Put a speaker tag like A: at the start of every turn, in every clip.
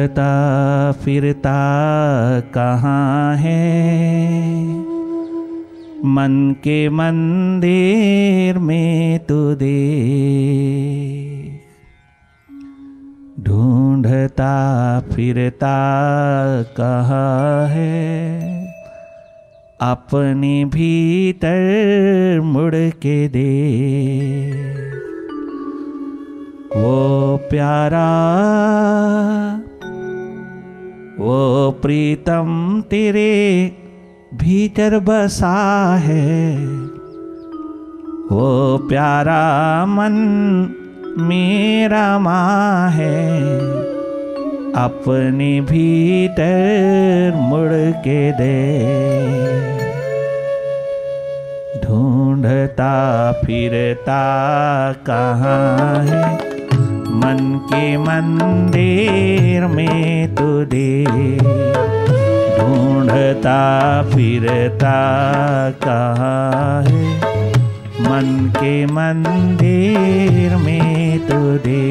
A: ढूंढता फिरता कहाँ है, मन के मंदिर में तू देख। ढूंढता फिरता कहाँ है, अपने भीतर मुड़ के देख। वो प्यारा वो प्रीतम तेरे भीतर बसा है, वो प्यारा मन मेरा माँ है, अपने भीतर मुड़ के दे। ढूंढता फिरता कहाँ है, मन के मंदिर में तू दे। ढूंढता फिरता कहाँ है, मन के मंदिर में तू दे।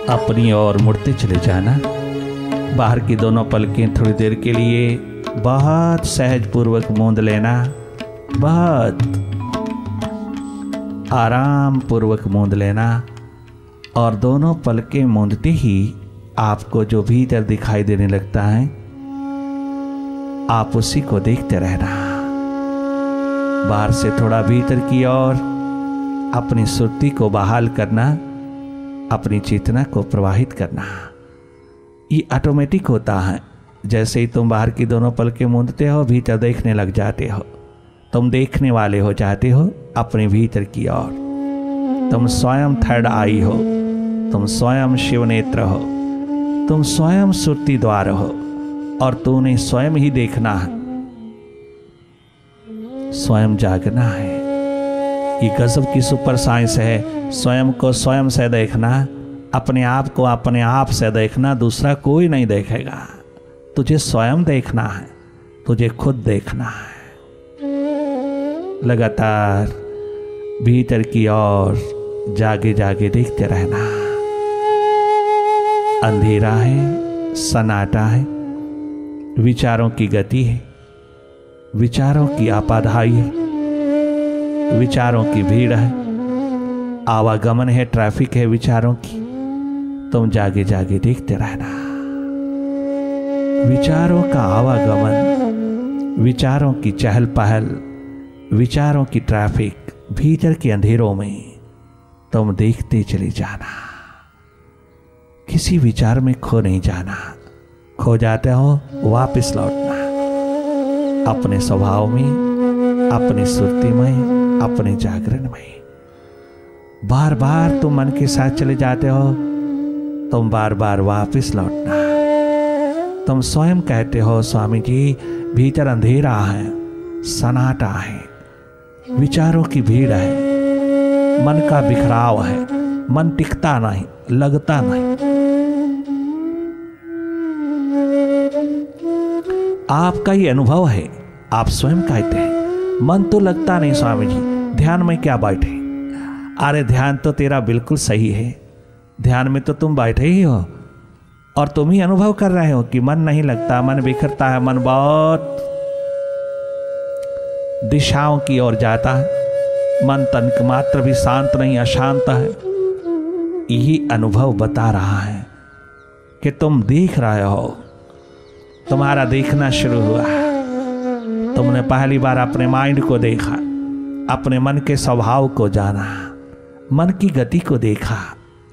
A: अपनी ओर मुड़ते चले जाना। बाहर की दोनों पलकें थोड़ी देर के लिए बहुत सहज पूर्वक मूंद लेना, बहुत आराम पूर्वक मूंद लेना। और दोनों पलकें मूंदते ही आपको जो भीतर दिखाई देने लगता है, आप उसी को देखते रहना। बाहर से थोड़ा भीतर की ओर अपनी सुरती को बहाल करना, अपनी चेतना को प्रवाहित करना। ये ऑटोमेटिक होता है। जैसे ही तुम बाहर की दोनों पलकें मूंदते हो, भीतर देखने लग जाते हो। तुम देखने वाले हो जाते हो अपने भीतर की ओर। तुम स्वयं थर्ड आई हो, तुम स्वयं शिव नेत्र हो, तुम स्वयं सुरती द्वार हो। और तूने स्वयं ही देखना है, स्वयं जागना है। ये गजब की सुपर साइंस है। स्वयं को स्वयं से देखना, अपने आप को अपने आप से देखना, दूसरा कोई नहीं देखेगा। तुझे स्वयं देखना है, तुझे खुद देखना है। लगातार भीतर की ओर जागे जागे देखते रहना। अंधेरा है, सन्नाटा है, विचारों की गति है, विचारों की आपाधाई है, विचारों की भीड़ है, आवागमन है, ट्रैफिक है विचारों की। तुम जागे जागे देखते रहना। विचारों का आवागमन, विचारों की चहल पहल, विचारों की ट्रैफिक, भीतर के अंधेरों में तुम देखते चले जाना। किसी विचार में खो नहीं जाना। खो जाते हो, वापस लौटना अपने स्वभाव में, अपनी सुरती में, अपने जागरण में। बार बार तुम मन के साथ चले जाते हो, तुम बार बार वापस लौटना। तुम स्वयं कहते हो, स्वामी जी भीतर अंधेरा है, सन्नाटा है, विचारों की भीड़ है, मन का बिखराव है, मन टिकता नहीं, लगता नहीं। आपका ये अनुभव है, आप स्वयं कहते हैं मन तो लगता नहीं स्वामी जी, ध्यान में क्या बैठे। अरे ध्यान तो तेरा बिल्कुल सही है, ध्यान में तो तुम बैठे ही हो और तुम ही अनुभव कर रहे हो कि मन नहीं लगता, मन बिखरता है, मन बहुत दिशाओं की ओर जाता है, मन तनिक मात्र भी शांत नहीं, अशांत है। यही अनुभव बता रहा है कि तुम देख रहे हो, तुम्हारा देखना शुरू हुआ। तुमने पहली बार अपने माइंड को देखा, अपने मन के स्वभाव को जाना, मन की गति को देखा,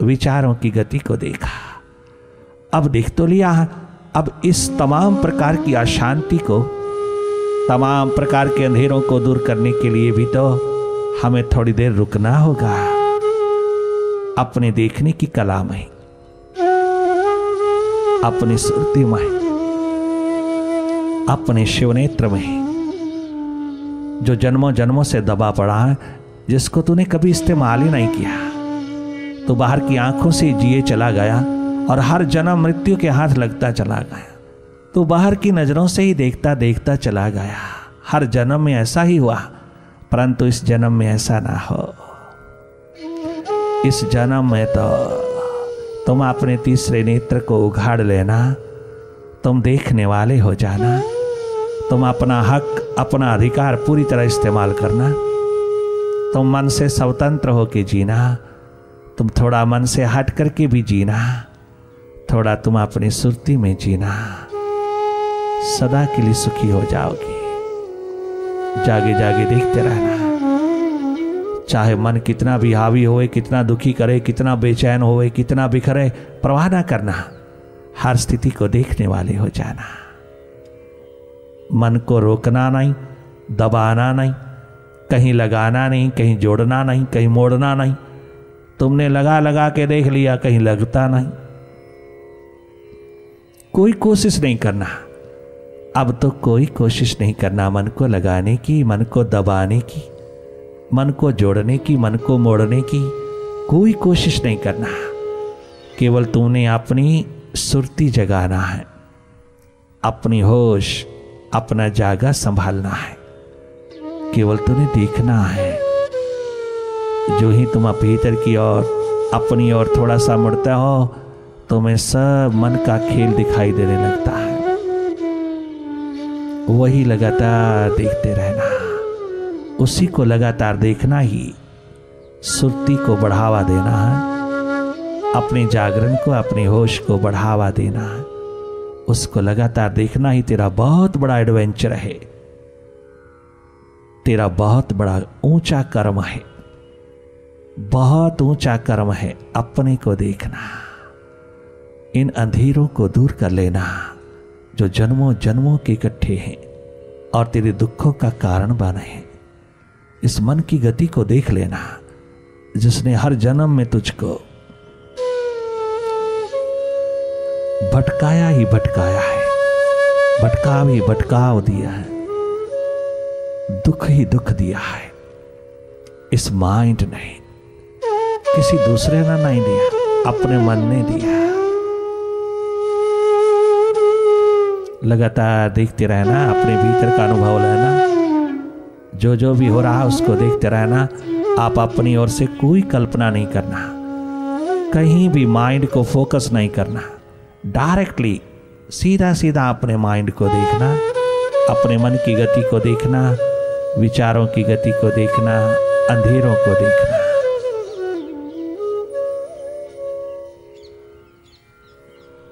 A: विचारों की गति को देखा। अब देख तो लिया, अब इस तमाम प्रकार की अशांति को तमाम प्रकार के अंधेरों को दूर करने के लिए भी तो हमें थोड़ी देर रुकना होगा। अपने देखने की कला में, अपनी सुरती में, अपने शिवनेत्र में जो जन्मों जन्मों से दबा पड़ा है, जिसको तूने कभी इस्तेमाल ही नहीं किया, तो बाहर की आंखों से जिए चला गया और हर जन्म मृत्यु के हाथ लगता चला गया। तो बाहर की नजरों से ही देखता देखता चला गया। हर जन्म में ऐसा ही हुआ, परंतु इस जन्म में ऐसा ना हो। इस जन्म में तो तुम अपने तीसरे नेत्र को उघाड़ लेना, तुम देखने वाले हो जाना, तुम अपना हक, अपना अधिकार पूरी तरह इस्तेमाल करना। तुम मन से स्वतंत्र होके जीना, तुम थोड़ा मन से हट करके भी जीना, थोड़ा तुम अपनी सुरती में जीना, सदा के लिए सुखी हो जाओगे। जागे जागे देखते रहना, चाहे मन कितना भी हावी होए, कितना दुखी करे, कितना बेचैन होए, कितना बिखरे, परवाह ना करना, हर स्थिति को देखने वाले हो जाना। मन को रोकना नहीं, दबाना नहीं, कहीं लगाना नहीं, कहीं जोड़ना नहीं, कहीं मोड़ना नहीं। तुमने लगा लगा के देख लिया, कहीं लगता नहीं। कोई कोशिश नहीं करना, अब तो कोई कोशिश नहीं करना मन को लगाने की, मन को दबाने की, मन को जोड़ने की, मन को मोड़ने की कोई कोशिश नहीं करना। केवल तुमने अपनी सुरती जगाना है, अपनी होश, अपना जागा संभालना है। केवल तुम्हें देखना है। जो ही तुम भीतर की ओर, अपनी ओर थोड़ा सा मुड़ता हो, तुम्हें सब मन का खेल दिखाई देने लगता है। वही लगातार देखते रहना, उसी को लगातार देखना ही सुरती को बढ़ावा देना है। अपने जागरण को, अपनी होश को बढ़ावा देना है। उसको लगातार देखना ही तेरा बहुत बड़ा एडवेंचर है, तेरा बहुत बड़ा ऊंचा कर्म है, बहुत ऊंचा कर्म है। अपने को देखना, इन अंधेरों को दूर कर लेना जो जन्मों जन्मों के इकट्ठे हैं और तेरे दुखों का कारण बने हैं। इस मन की गति को देख लेना जिसने हर जन्म में तुझको भटकाया ही भटकाया है, भटकाव ही भटकाव दिया है, दुख ही दुख दिया है। इस माइंड ने, किसी दूसरे ने नहीं दिया, अपने मन ने दिया। लगातार देखते रहना, अपने भीतर का अनुभव लेना, जो जो भी हो रहा उसको देखते रहना। आप अपनी ओर से कोई कल्पना नहीं करना, कहीं भी माइंड को फोकस नहीं करना, डायरेक्टली सीधा सीधा अपने माइंड को देखना, अपने मन की गति को देखना, विचारों की गति को देखना, अंधेरों को देखना।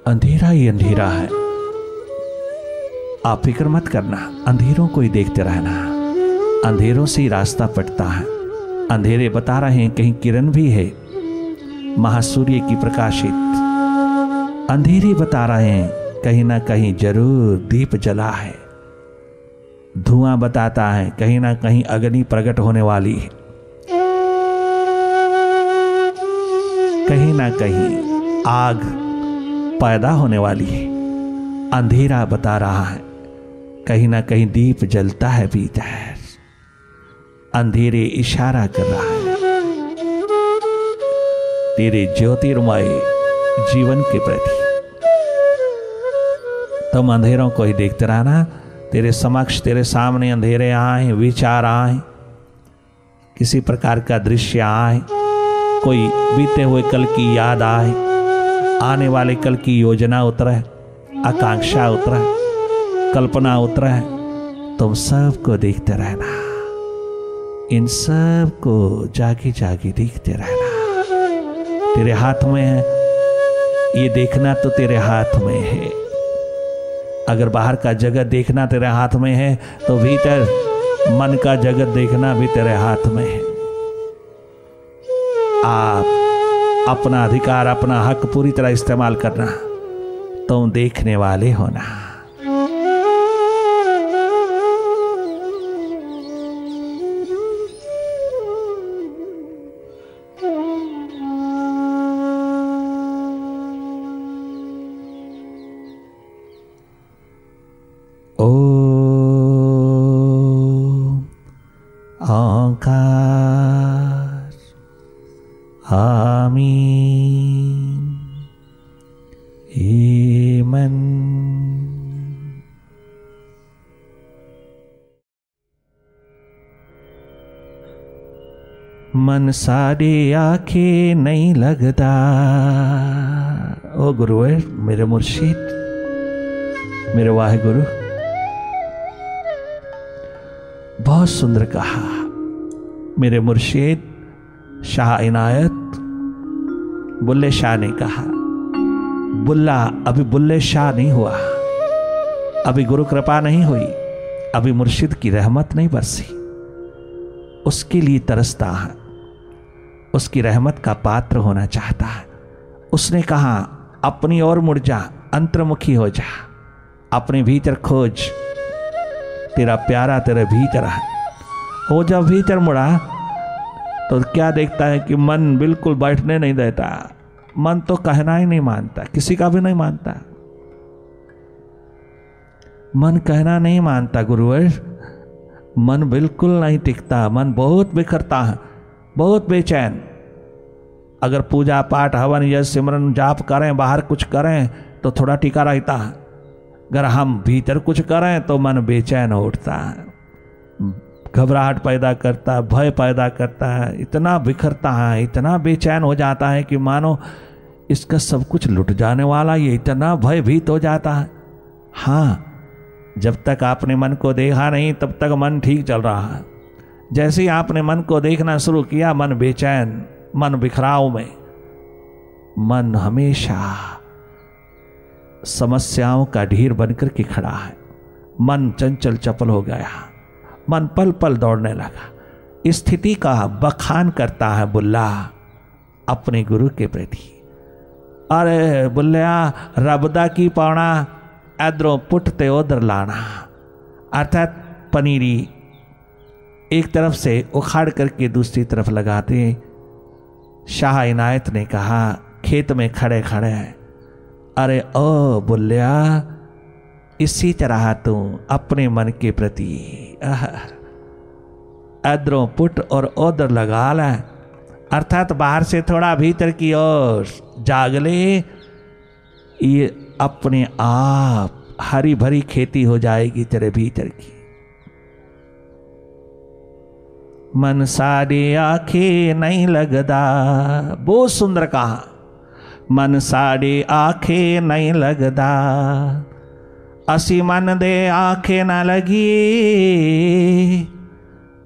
A: अंधेरा ही अंधेरा है, आप फिक्र मत करना, अंधेरों को ही देखते रहना। अंधेरों से ही रास्ता पड़ता है। अंधेरे बता रहे हैं कहीं किरण भी है, महासूर्य की प्रकाशित। अंधेरे बता रहे हैं कहीं ना कहीं जरूर दीप जला है। धुआं बताता है कहीं ना कहीं अग्नि प्रकट होने वाली है, कहीं ना कहीं आग पैदा होने वाली है। अंधेरा बता रहा है कहीं ना कहीं दीप जलता है भीतर। अंधेरे इशारा कर रहा है तेरे ज्योतिर्मय जीवन के प्रति। तुम अंधेरों को ही देखते रहना। तेरे समक्ष, तेरे सामने अंधेरे आए, विचार आए, किसी प्रकार का दृश्य आए, कोई बीते हुए कल की याद आए, आने वाले कल की योजना उतरे, आकांक्षा उतरे, कल्पना उतरे, तुम सबको देखते रहना। इन सब को जागे जागे देखते रहना। तेरे हाथ में है ये देखना, तो तेरे हाथ में है। अगर बाहर का जगत देखना तेरे हाथ में है, तो भीतर मन का जगत देखना भी तेरे हाथ में है। आप अपना अधिकार, अपना हक पूरी तरह इस्तेमाल करना, तुम देखने वाले होना। ओंकार आमीन। हे मन सारे आंखें नहीं लगता। ओ गुरुवर, मेरे मुर्शिद, मेरे वाहिगुरु, बहुत सुंदर कहा। मेरे मुर्शिद शाह इनायत बुल्ले शाह ने कहा, बुल्ला अभी बुल्ले शाह नहीं हुआ, अभी गुरु कृपा नहीं हुई, अभी मुर्शिद की रहमत नहीं बरसी। उसके लिए तरसता है, उसकी रहमत का पात्र होना चाहता है। उसने कहा, अपनी ओर मुड़ जा, अंतर्मुखी हो जा, अपने भीतर खोज, तेरा प्यारा तेरे भीतर है। वो जब भीतर मुड़ा तो क्या देखता है कि मन बिल्कुल बैठने नहीं देता। मन तो कहना ही नहीं मानता, किसी का भी नहीं मानता। मन कहना नहीं मानता गुरुवर, मन बिल्कुल नहीं टिकता, मन बहुत बिखरता है, बहुत बेचैन। अगर पूजा पाठ हवन यज्ञ सिमरन जाप करें, बाहर कुछ करें तो थोड़ा टिका रहता है, अगर हम भीतर कुछ करें तो मन बेचैन हो उठता है, घबराहट पैदा करता है, भय पैदा करता है, इतना बिखरता है, इतना बेचैन हो जाता है कि मानो इसका सब कुछ लुट जाने वाला, ये इतना भयभीत हो जाता है। हाँ, जब तक आपने मन को देखा नहीं तब तक मन ठीक चल रहा है। जैसे ही आपने मन को देखना शुरू किया, मन बेचैन, मन बिखराव में, मन हमेशा समस्याओं का ढेर बनकर के खड़ा है। मन चंचल चपल हो गया, मन पल पल दौड़ने लगा। स्थिति का बखान करता है बुल्ला अपने गुरु के प्रति। अरे बुल्लिया, रबदा की पौना इधरों पुटते उधर लाना, अर्थात पनीरी एक तरफ से उखाड़ करके दूसरी तरफ लगाते। शाह इनायत ने कहा, खेत में खड़े खड़े, अरे ओ बुल्लिया, इसी तरह तू अपने मन के प्रति इधरों पुट और उधर लगा ले, अर्थात बाहर से थोड़ा भीतर की ओर जाग ले। ये अपने आप हरी भरी खेती हो जाएगी तेरे भीतर की। मन सारे आंखें नहीं लगदा, बहुत सुंदर कहा, मन सारे आंखें नहीं लगदा, असी मन दे आंखें ना लगी,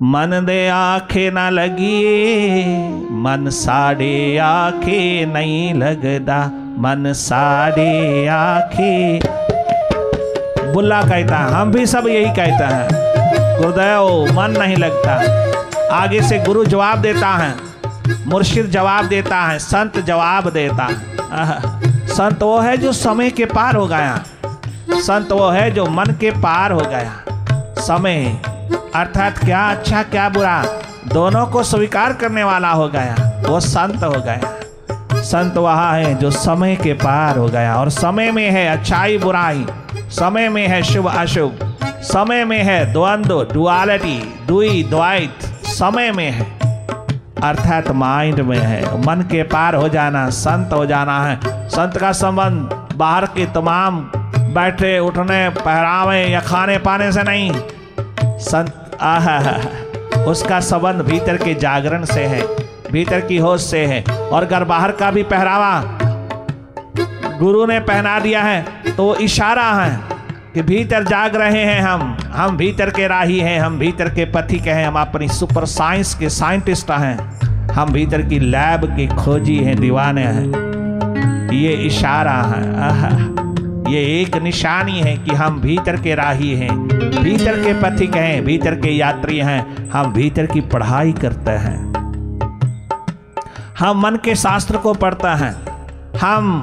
A: मन दे आंखें ना लगी, मन सारे आंखें नहीं लगदा, मन सारे आंखें। बुल्ला कहता है, हम भी सब यही कहते हैं, गुरुदेव मन नहीं लगता। आगे से गुरु जवाब देता है, मुर्शिद जवाब देता है, संत जवाब देता है। संत वो है जो समय के पार हो गया, संत वो है जो मन के पार हो गया। समय अर्थात क्या अच्छा क्या बुरा दोनों को स्वीकार करने वाला हो गया, वो संत हो गया। संत वह है जो समय के पार हो गया, और समय में है अच्छाई बुराई, समय में है शुभ अशुभ, समय में है द्वंद्व डुअलिटी, दुई द्वैत समय में है, अर्थात माइंड में है। मन के पार हो जाना, संत हो जाना है। संत का संबंध बाहर के तमाम बैठे उठने पहरावे या खाने पाने से नहीं, संत उसका संबंध भीतर के जागरण से है, भीतर की होश से है। और अगर बाहर का भी पहरावा गुरु ने पहना दिया है तो वो इशारा है कि भीतर जाग रहे हैं हम भीतर के राही हैं, हम भीतर के पथिक हैं, हम अपनी सुपर साइंस के साइंटिस्ट हैं, हम भीतर की लैब के खोजी हैं, दीवाने हैं। ये इशारा है, ये एक निशानी है कि हम भीतर के राही हैं, भीतर के पथिक हैं, भीतर के यात्री हैं, हम भीतर की पढ़ाई करते हैं, हम मन के शास्त्र को पढ़ते हैं, हम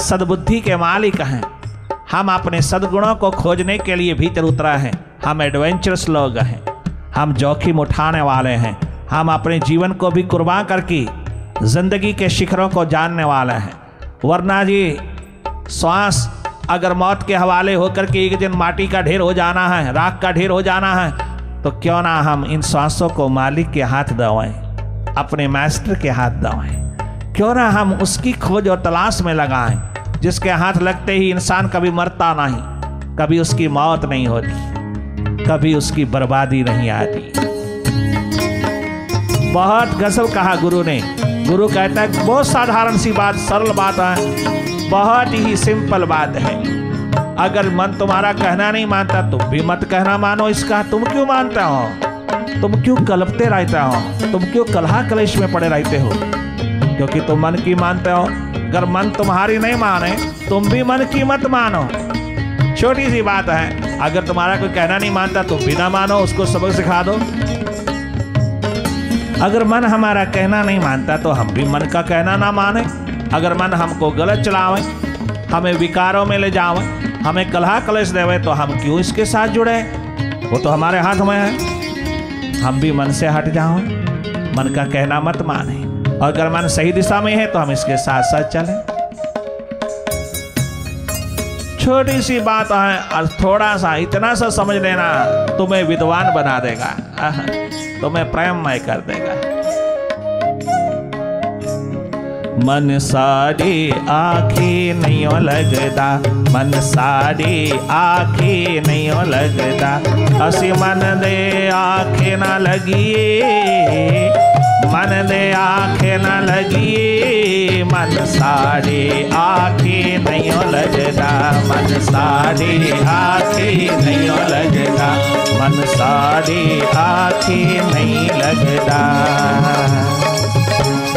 A: सद्बुद्धि के मालिक हैं, हम अपने सद्गुणों को खोजने के लिए भीतर उतरा हैं, हम एडवेंचरस लोग हैं, हम जोखिम उठाने वाले हैं, हम अपने जीवन को भी कुर्बान करके जिंदगी के शिखरों को जानने वाले हैं। वरना जी श्वास अगर मौत के हवाले होकर के एक दिन माटी का ढेर हो जाना है, राख का ढेर हो जाना है, तो क्यों ना हम इन सांसों को मालिक के हाथ दवाएं, अपने मास्टर के हाथ दवाएं। क्यों ना हम उसकी खोज और तलाश में लगाएं, जिसके हाथ लगते ही इंसान कभी मरता नहीं, कभी उसकी मौत नहीं होती, कभी उसकी बर्बादी नहीं आती। बहुत गजब कहा गुरु ने। गुरु कहता है बहुत साधारण सी बात, सरल बात है, बहुत ही सिंपल बात है। अगर मन तुम्हारा कहना नहीं मानता तुम भी मत कहना मानो इसका। तुम क्यों मानते हो? तुम क्यों कलपते रहते हो? तुम क्यों कलहा कलेश में पड़े रहते हो? क्योंकि तुम मन की मानते हो। अगर मन तुम्हारी नहीं माने तुम भी मन की मत मानो। छोटी सी बात है, अगर तुम्हारा कोई कहना नहीं मानता तो बिना मानो, उसको सबक सिखा दो। अगर मन हमारा कहना नहीं मानता तो हम भी मन का कहना ना माने। अगर मन हमको गलत चलावे, हमें विकारों में ले जावे, हमें कलहा कलेश देवे, तो हम क्यों इसके साथ जुड़े? वो तो हमारे हाथ में है। हम भी मन से हट जाओ, मन का कहना मत माने। और अगर मन सही दिशा में है तो हम इसके साथ साथ चलें। छोटी सी बात है और थोड़ा सा इतना सा समझ लेना तुम्हें विद्वान बना देगा, तुम्हें प्रेममय कर देगा। मन सारी आँखें नहीं लगता, मन सारी आँखें नहीं लगता, असी मन दे आँखें ना लगिए, मन दे आँखें ना लगिए, मन सारी आँखें नहीं लगता, मन सारी आँखें नहीं लगता, मन सारी आँखें नहीं लगता।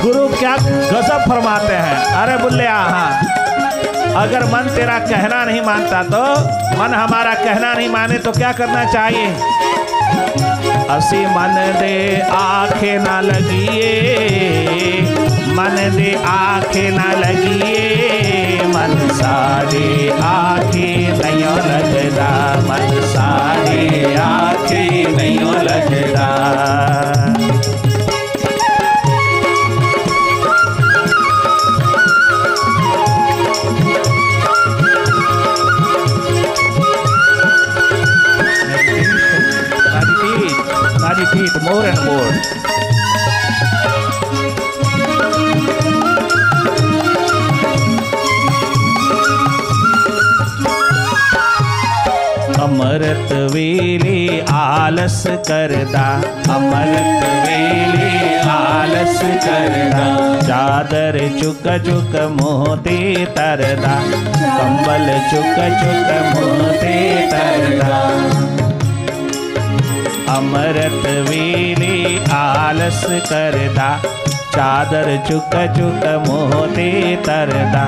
A: गुरु क्या गजब फरमाते हैं। अरे बुल्लिया, हाँ, अगर मन तेरा कहना नहीं मानता तो मन हमारा कहना नहीं माने तो क्या करना चाहिए? असी मन दे आँखें ना लगिए, मन दे आँखें ना लगिए, मन सारी आँखें नहीं लगता, मन सारी आँखें नहीं लगता। Meditate more and more. अमृत वेले आलस करदा, अमृत वेले आलस करदा, चादर चुक चुक मोते तरदा, कंबल चुक चुक मोते तरदा। अमृत वेले आलस करदा, चादर चुक चुक मोते तरदा,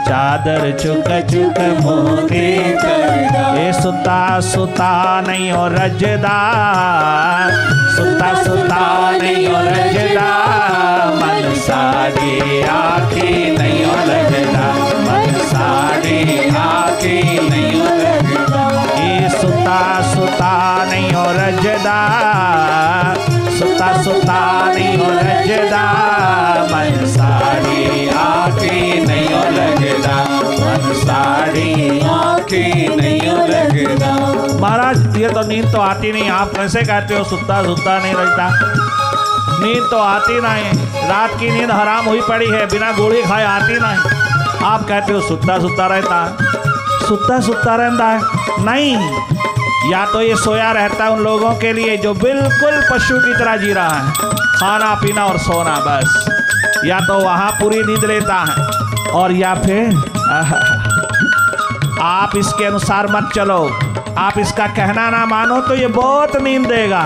A: चादर चुक चुक मोते तरदा। ए सुता सुता नहीं हो रजदा, सुता सुता नहीं हो रजदा, मन सारी आँखें नहीं हो लगदा, मन सारी आँखें नहीं हो लगदा। ए सुता सुता नहीं हो रजदा, सुता सुता नहीं हो रजदा, मन सारी आँखें नहीं हो लगदा, मन सारी आँखें नहीं हो लगदा। महाराज ये तो नींद तो आती नहीं, आप कैसे कहते हो सुता सुता नहीं रजदा? नींद तो आती नहीं, रात की नींद हराम हुई पड़ी है, बिना गोली खाए आती नहीं। आप कहते हो सुता सुता रहता, सुता सुता रहता है नहीं। या तो ये सोया रहता है उन लोगों के लिए जो बिल्कुल पशु की तरह जी रहा है, खाना पीना और सोना बस, या तो वहाँ पूरी नींद लेता है। और या फिर आप इसके अनुसार मत चलो, आप इसका कहना ना मानो तो ये बहुत नींद देगा।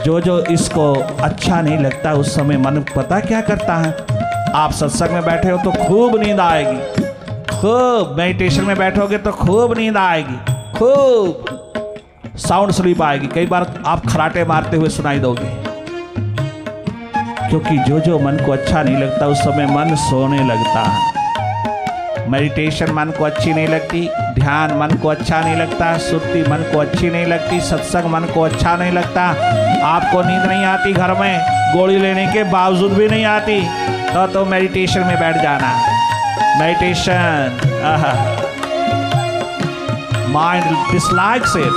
A: जो जो इसको अच्छा नहीं लगता उस समय मन पता क्या करता है? आप सत्संग में बैठे हो तो खूब नींद आएगी, खूब मेडिटेशन में बैठोगे तो खूब नींद आएगी, खूब साउंड स्लीप आएगी। कई बार आप खराटे मारते हुए सुनाई दोगे, क्योंकि जो जो मन को अच्छा नहीं लगता उस समय मन सोने लगता है। मेडिटेशन मन को अच्छी नहीं लगती, ध्यान मन को अच्छा नहीं लगता, सुरती मन को अच्छी नहीं लगती, सत्संग मन को अच्छा नहीं लगता, आपको नींद नहीं आती, घर में गोली लेने के बावजूद भी नहीं आती, तो मेडिटेशन में बैठ जाना। Meditation, mind dislikes it.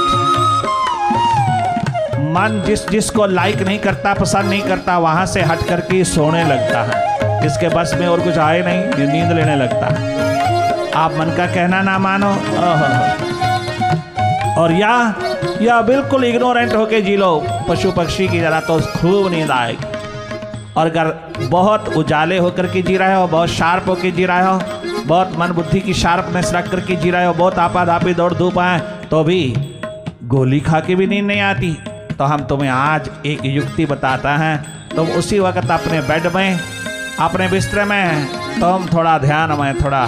A: मन जिसको लाइक नहीं करता, पसंद नहीं करता, वहां से हट करके सोने लगता है। जिसके बस में और कुछ आए नहीं, नींद लेने लगता है। आप मन का कहना ना मानो और या बिल्कुल इग्नोरेंट होके जी लो पशु पक्षी की तरह, तो खूब नींद आएगी। और अगर बहुत उजाले होकर के जी रहे हो, बहुत शार्प होकर जी रहे हो, बहुत मन बुद्धि की शार्पनेस रख करके जी रहे हो, बहुत आपाधापी दौड़ धूप आए, तो भी गोली खा के भी नींद नहीं आती। तो हम तुम्हें आज एक युक्ति बताता है। तुम उसी वक्त अपने बेड में, अपने बिस्तर में तुम थोड़ा ध्यान में, थोड़ा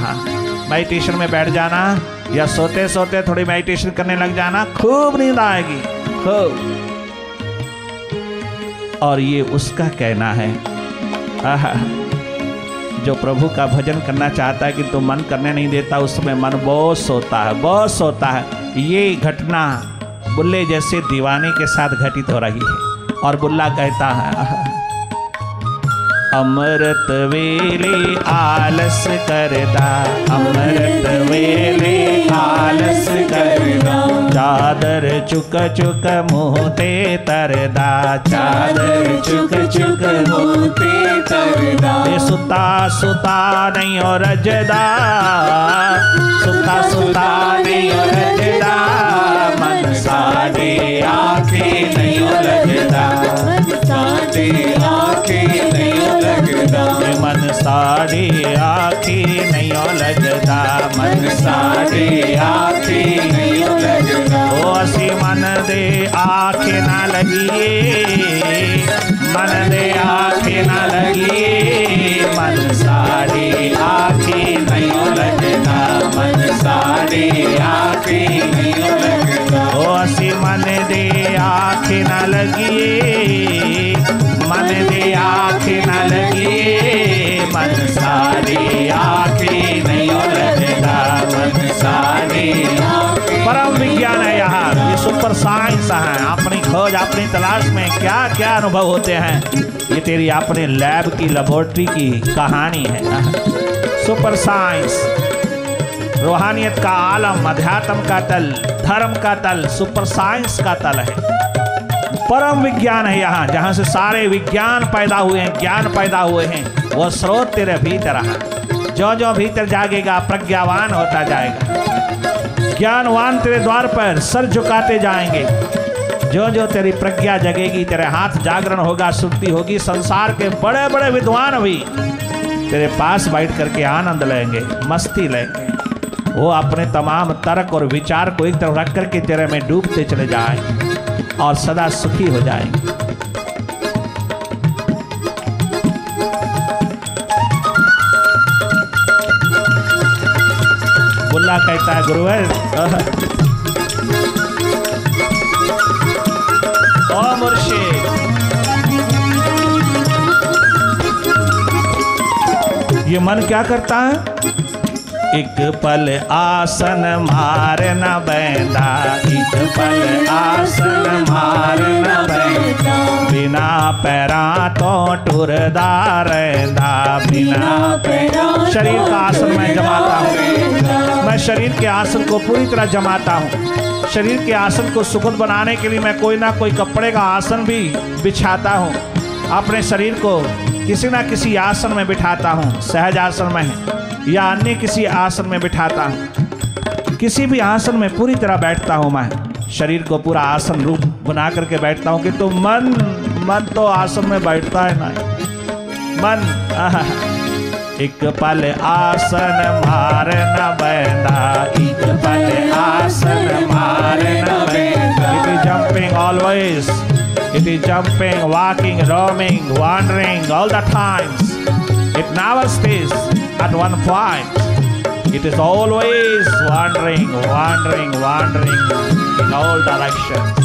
A: मेडिटेशन में बैठ जाना, या सोते सोते थोड़ी मेडिटेशन करने लग जाना, खूब नींद आएगी, खूब। और ये उसका कहना है जो प्रभु का भजन करना चाहता है, कि तो मन करने नहीं देता, उसमें मन बहुत सोता है, बहुत सोता है। ये घटना बुल्ले जैसे दीवाने के साथ घटित हो रही है। और बुल्ला कहता है, अमृत वेले आलस करदा, अमृत वेले आलस करदा, चादर चुक चुक मुँहते तरदा, चादर चुक चुक मुँहते तरदा। सुता सुता नहीं और रजदा, सुता सुता नहीं और रजदा, मन साडे आखे नहीं और रजदा, साडे आखे नहीं लगदा, मन साडे आखे नहीं लगदा, मन साडे आखे नहीं लगदा। ओ असी मन दे आखे ना लगिए, मन दे आखे ना लगिए, मन साडे आखे नहीं लगदा, मन साडे आखे नहीं लगदा। ओ असी मन दे आखे ना लगिए, मन दे आखे ना लगिए, मन सारी आखे नहीं लगदा, मन सारी। परम विज्ञान है यहाँ, ये सुपर साइंस है। अपनी खोज, अपनी तलाश में क्या क्या अनुभव होते हैं, ये तेरी अपने लैब की, लेबोरेटरी की कहानी है। सुपर साइंस, रूहानियत का आलम, अध्यात्म का तल, धर्म का तल, सुपर साइंस का तल है। परम विज्ञान है यहाँ, जहाँ से सारे विज्ञान पैदा हुए हैं, ज्ञान पैदा हुए हैं। वो स्रोत तेरे भीतर है। जो जो भीतर जागेगा प्रज्ञावान होता जाएगा, ज्ञानवान तेरे द्वार पर सर झुकाते जाएंगे। जो जो तेरी प्रज्ञा जगेगी, तेरे हाथ जागरण होगा, सुरती होगी, संसार के बड़े बड़े विद्वान भी तेरे पास बैठ करके आनंद लेंगे, मस्ती लेंगे। वो अपने तमाम तर्क और विचार को एक तरफ रख करके तेरे में डूबते चले जाएंगे और सदा सुखी हो जाएंगे। बुल्ला कहता है, गुरुवर ओ मुर्शिद, ये मन क्या करता है? एक पल आसन मार न बैठा, एक पल आसन मार न बैठा, बिना पैरा तो टुरदा रहता, बिना पैरा। शरीर का आसन मैं जमाता हूँ, मैं शरीर के आसन को पूरी तरह जमाता हूँ। शरीर के आसन को सुखद बनाने के लिए मैं कोई ना कोई कपड़े का आसन भी बिछाता हूँ। अपने शरीर को किसी ना किसी आसन में बिठाता हूँ, सहज आसन में या अन्य किसी आसन में बिठाता हूँ। किसी भी आसन में पूरी तरह बैठता हूँ मैं, शरीर को पूरा आसन रूप बना करके बैठता हूँ। कि तो मन तो आसन में बैठता है ना, मन एक पल आसन मार न बैठा, एक पल आसन मार न बैठा। It is jumping always, it is jumping, walking, roaming, wandering all the times. It never stays at one point. It is always wandering, wandering, wandering in all directions.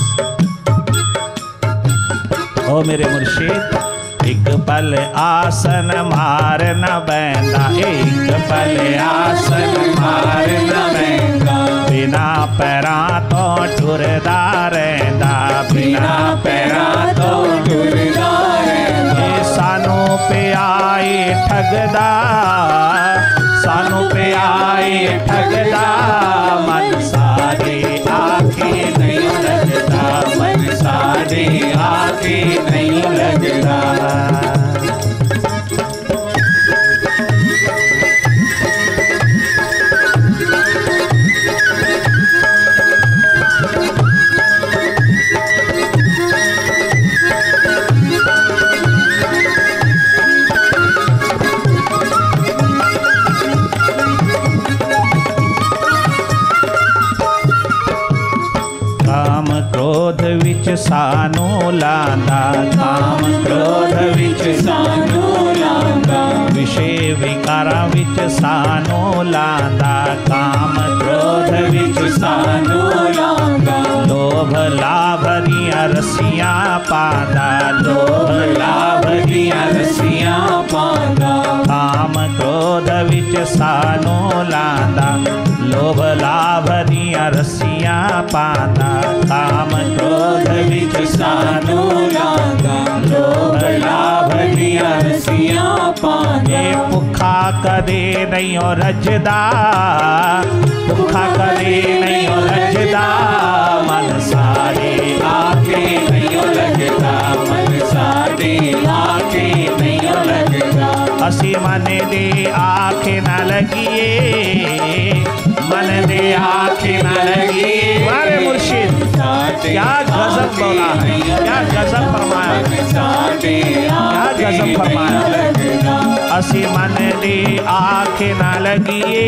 A: ओ मेरे मुर्शिद, एक पल आसन मार न बैठा, एक पल आसन मार न बैठा, बिना पैरा तो टुरदा रहता, बिना पैरा तो टुरदा रहता। सानू पे आए ठगदा, सानू पे आए ठगदा, मन साडे आखे नहीं लगदा, मन साडे आखे नहीं लगदा। क्रोध विच सानू लांदा, काम क्रोध विच सानू लांदा, विषय विकारां विच सानू लांदा, काम क्रोध विच सानू लांदा, लोभ लाभ दियां रस्सियां पांदा, लोभ लाभ दियां रस्सियां पांदा, काम क्रोध विच सानू लांदा, लोभ लाभ दियां रस्सियां पांदा, काम क्रोध विच सानू लांदा, लोभ लाभ दियां रस्सियां पांदा। भुखा कदे नहीं रजदा, भुखा कदे नहीं रजदा, मन साडे आखे नहीं लगदा, मन साडे आखे नहीं लगदा। असी मन दे आखे न लगिए, मन दे आखे न लगिए। हमारे मुर्शिद क्या गजब बोला है, क्या गजब फरमाया, क्या गजब फरमाया। असी मन दे आखे न लगिए,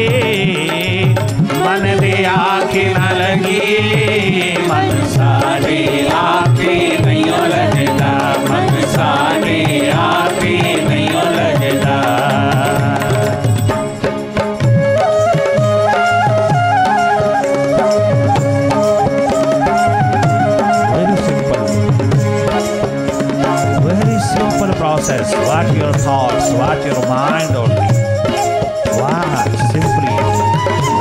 A: मन दे आखे न लगिए, मन साडे आखे नहीं लगदा, मन साडे आखे नहीं लगदा। Process, watch your thoughts, watch your mind only. Watch, simply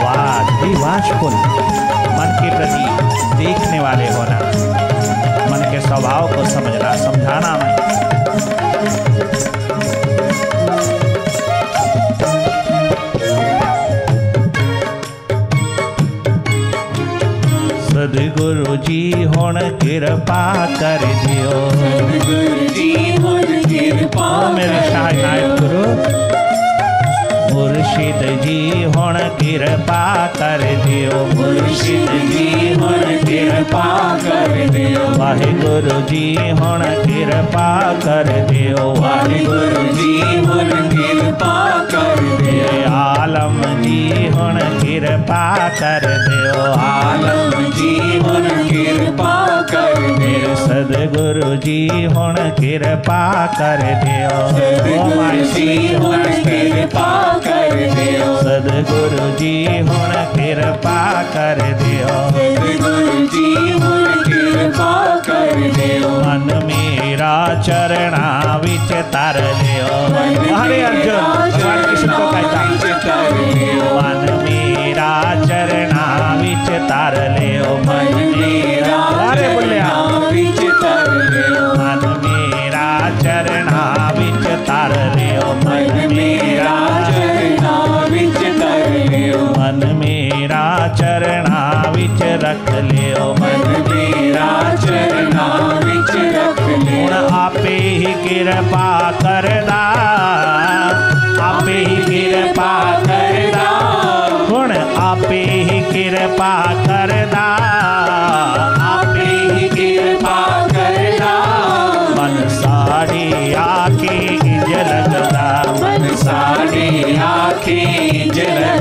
A: watch, be watchful. मन के प्रति देखने वाले होना, मन के स्वभाव को समझना, समझाना नहीं। सदगुरु जी हुण कृपा कर दियो, सदगुरु जी हुण कृपा मेरे शाह नायक गुरु। मुर्शिद जी हुण कृपा कर दियो, मुर्शिद जी हुण कृपा कर दियो, वाहिगुरु जी हुण कृपा कर दियो, वाहिगुरु जी हुण कृपा कर दियो। आलम जी हुण कृपा कर दियो, आलम जी हुण कृपा कर दियो। सदगुरु जी हुण कृपा कर दियो, सदगुरु जी हुण कृपा कर दियो, सदगुरु जी हुण कृपा कर दियो, सदगुरु जी हुण कृपा कर दियो। मन मेरा चरणा विच तर लियो, हरे अर्जुन भगवान कृष्ण को कहता, मन मेरा चरणा विच तर लियो, मन मेरा विच तर लियो, मन मेरा चरणा विच तर लियो, मन मेरा चरणा विच तर लियो, मन मेरा चरणा विच रख लियो, मन मेरा चरणा विच रख लियो। हुण आपे ही कृपा करदा, आपे ही कृपा करदा, हुण आपे ही कृपा करदा, आपे ही कृपा करदा। मन साडी आखे इंज लगदा, मन साडी आखे इंज लगदा।